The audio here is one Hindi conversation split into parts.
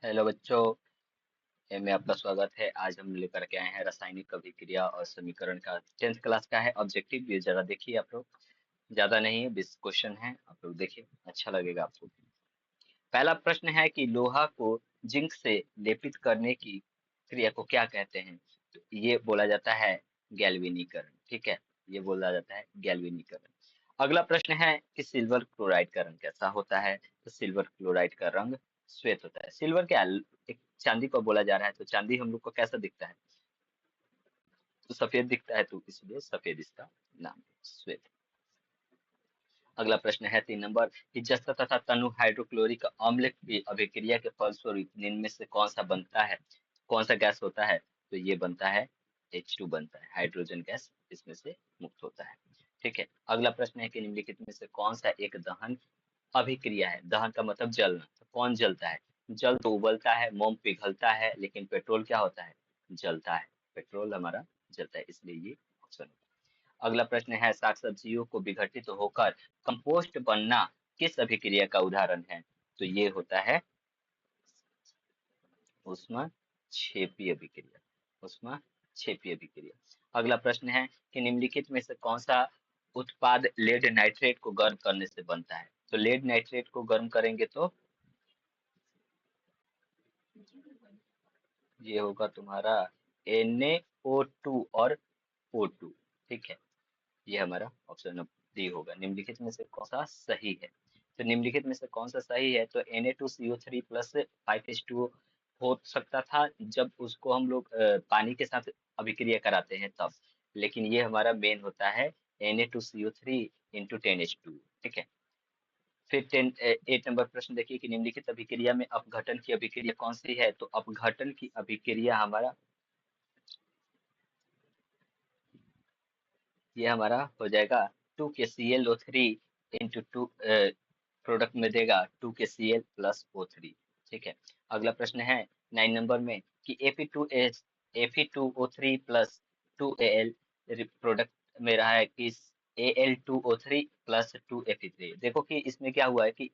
हेलो बच्चों, में आपका स्वागत है। आज हम लेकर के आए हैं रासायनिक अभिक्रिया और समीकरण का 10th क्लास का है ऑब्जेक्टिव। ये जरा देखिए आप लोग, ज्यादा नहीं है, 20 क्वेश्चन है। आप लोग देखिए, अच्छा लगेगा आपको। पहला प्रश्न है कि लोहा को जिंक से लेपित करने की क्रिया को क्या कहते हैं? तो ये बोला जाता है गैल्वेनीकरण। ठीक है, ये बोला जाता है गैल्वेनीकरण। अगला प्रश्न है कि सिल्वर क्लोराइड का रंग कैसा होता है? तो सिल्वर क्लोराइड का रंग श्वेत होता है। सिल्वर क्या एक चांदी को बोला जा रहा है, तो चांदी हम लोग को कैसा दिखता है? तो सफेद दिखता है, तो इसलिए सफेद इसका नाम है, श्वेत। अगला प्रश्न है 3 नंबर कि जस्ता तथा तनु हाइड्रोक्लोरिक अम्ल की अभिक्रिया के फलस्वरूप निम्न में से कौन सा बनता है? कौन सा गैस होता है? तो ये बनता है H2 बनता है, हाइड्रोजन गैस इसमें से मुक्त होता है। ठीक है, अगला प्रश्न है कि निम्नलिखित में से कौन सा एक दहन अभिक्रिया है? दहन का मतलब जलना, तो कौन जलता है? जल तो उबलता है, मोम पिघलता है, लेकिन पेट्रोल क्या होता है? जलता है। पेट्रोल हमारा जलता है, इसलिए ये ऑप्शन। अगला प्रश्न है शाक सब्जियों को विघटित होकर कंपोस्ट बनना किस अभिक्रिया का उदाहरण है? तो ये होता है ऊष्माक्षेपी अभिक्रिया। ऊष्माक्षेपी अभिक्रिया। अगला प्रश्न है कि निम्नलिखित में से कौन सा उत्पाद लेड नाइट्रेट को गर्म करने से बनता है? तो लेड नाइट्रेट को गर्म करेंगे तो ये होगा तुम्हारा NaO2 और O2। ठीक है, ये हमारा ऑप्शन डी होगा। निम्नलिखित में से कौन सा सही है? तो निम्नलिखित में से कौन सा सही है? तो Na2CO3 प्लस 5H2O हो सकता था जब उसको हम लोग पानी के साथ अभिक्रिया कराते हैं तब, लेकिन ये हमारा मेन होता है Na2CO3 इंटू 10H2। ठीक है, फिर 8 नंबर प्रश्न देखिए कि निम्नलिखित अभिक्रिया में अपघटन की अभिक्रिया कौन सी है? तो अपघटन की अभिक्रिया हमारा ये हमारा हो जाएगा 2KClO3 इंटू टू प्रोडक्ट में देगा 2KCl प्लस O3। ठीक है, अगला प्रश्न है 9 नंबर में कि Fe2O3 प्लस 2Al प्रोडक्ट में रहा है कि Al2O3 प्लस 2Fe3। देखो कि इसमें क्या हुआ है कि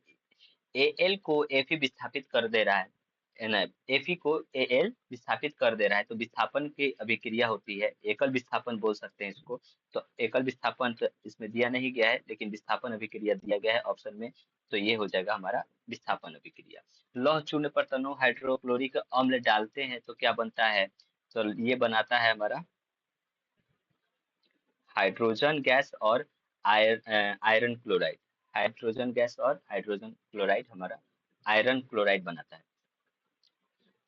Al को Fe विस्थापित कर दे रहा है ना, Fe को Al विस्थापित कर दे रहा है, तो विस्थापन की अभिक्रिया होती है, एकल विस्थापन बोल सकते हैं इसको। तो एकल विस्थापन तो इसमें दिया नहीं गया है, लेकिन विस्थापन अभिक्रिया दिया गया है ऑप्शन में। तो ये हो जाएगा हमारा विस्थापन अभिक्रिया। लौह चूर्ण पर तनु हाइड्रोक्लोरिक अम्ल डालते हैं तो क्या बनता है? तो ये बनाता है हमारा हाइड्रोजन गैस और आयरन क्लोराइड। हाइड्रोजन गैस और हाइड्रोजन क्लोराइड हमारा आयरन क्लोराइड बनाता है।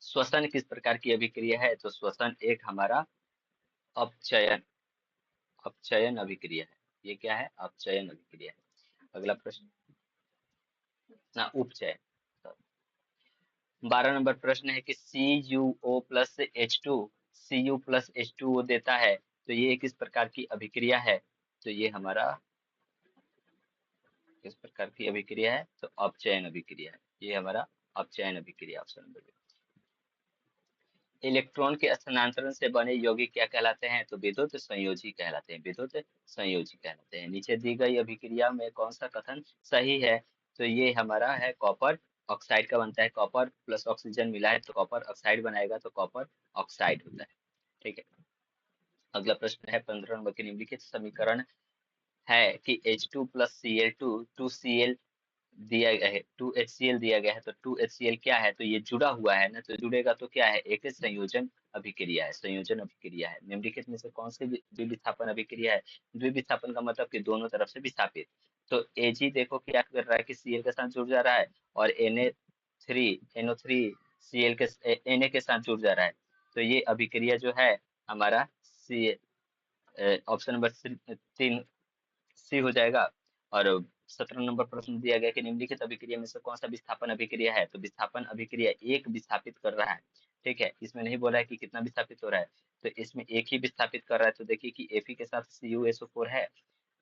श्वसन किस प्रकार की अभिक्रिया है? तो श्वसन एक हमारा अपचयन अपचयन अभिक्रिया है। ये क्या है? अपचयन अभिक्रिया है। अगला प्रश्न ना उपचय। 12 नंबर प्रश्न है कि CuO plus H2 Cu plus H2O देता है, तो ये किस प्रकार की अभिक्रिया है? तो ये हमारा किस प्रकार की अभिक्रिया है? तो अपचयन अभिक्रिया है। ये हमारा अपचयन अभिक्रिया ऑप्शन नंबर बी। इलेक्ट्रॉन के स्थानांतरण से बने यौगिक क्या कहलाते हैं? तो विद्युत संयोजी कहलाते हैं। विद्युत संयोजी कहलाते हैं। नीचे दी गई अभिक्रिया में कौन सा कथन सही है? तो ये हमारा है कॉपर ऑक्साइड का बनता है। कॉपर प्लस ऑक्सीजन मिला है तो कॉपर ऑक्साइड बनाएगा, तो कॉपर ऑक्साइड होता है। ठीक है, अगला प्रश्न है 15 नंबर के निम्नलिखित समीकरण है कि H2 प्लस Cl2 2Cl दिया गया है, 2HCl दिया गया है, तो 2HCl क्या है? तो ये जुड़ा हुआ है ना, तो जुड़ेगा तो क्या है? एक संयोजन अभिक्रिया है, संयोजन अभिक्रिया है। निम्नलिखित में से कौन सी द्विविस्थापन अभिक्रिया है? द्विविस्थापन का मतलब कि दोनों तरफ से विस्थापित। तो Ag देखो क्या कर रहा है कि Cl के साथ जुड़ जा रहा है, और NO3 Cl के Na के साथ जुड़ जा रहा है। तो ये अभिक्रिया जो है हमारा सी ऑप्शन नंबर 3 सी हो जाएगा। और 17 नंबर प्रश्न दिया गया कि निम्नलिखित अभिक्रिया में से कौन सा विस्थापन अभिक्रिया है? तो विस्थापन अभिक्रिया एक विस्थापित कर रहा है। ठीक है, इसमें नहीं बोला है कि कितना विस्थापित हो रहा है, तो इसमें एक ही विस्थापित कर रहा है। तो देखिए कि Fe के साथ CuSO4 है,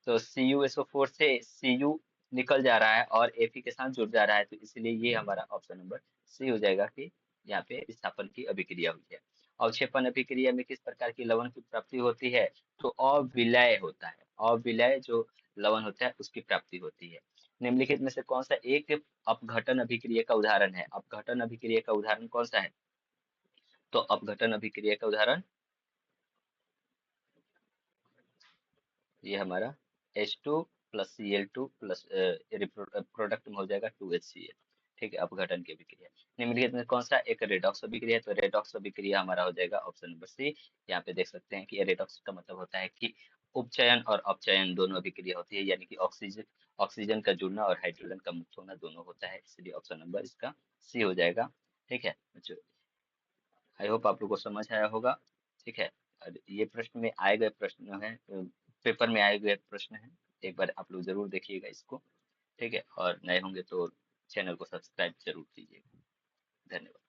तो CuSO4 से Cu निकल जा रहा है और Fe के साथ जुड़ जा रहा है, तो इसलिए ये हमारा ऑप्शन नंबर सी हो जाएगा कि यहाँ पे विस्थापन की अभिक्रिया हुई है। अवक्षेपण अभिक्रिया में किस प्रकार की लवण की प्राप्ति होती है? तो अविलय होता है। अविलय जो लवण होता है उसकी प्राप्ति होती है। निम्नलिखित में से कौन सा एक अपघटन अभिक्रिया का उदाहरण है? अपघटन अभिक्रिया का उदाहरण कौन सा है? तो अपघटन अभिक्रिया का उदाहरण ये हमारा H2 plus Cl2 plus product में हो जाएगा 2HCl। ठीक है, अपघटन की अभिक्रिया। निम्नलिखित में कौन सा एक रेडॉक्स अभिक्रिया है? तो रेडॉक्स अभिक्रिया हमारा हो जाएगा ऑप्शन नंबर सी। यहाँ पे देख सकते हैं कि रेडॉक्स का मतलब होता है कि उपचयन और अपचयन दोनों अभिक्रिया होती है, यानी कि ऑक्सीजन ऑक्सीजन का जुड़ना और हाइड्रोजन का मुक्त होना दोनों होता है, इसलिए ऑप्शन नंबर इसका सी हो जाएगा। ठीक है बच्चों, आई होप आप लोग को समझ आया होगा। ठीक है, और ये प्रश्न में आए गए प्रश्न है, पेपर में आए गए प्रश्न है, एक बार आप लोग जरूर देखिएगा इसको। ठीक है, और नए होंगे तो चैनल को सब्सक्राइब जरूर कीजिएगा। धन्यवाद।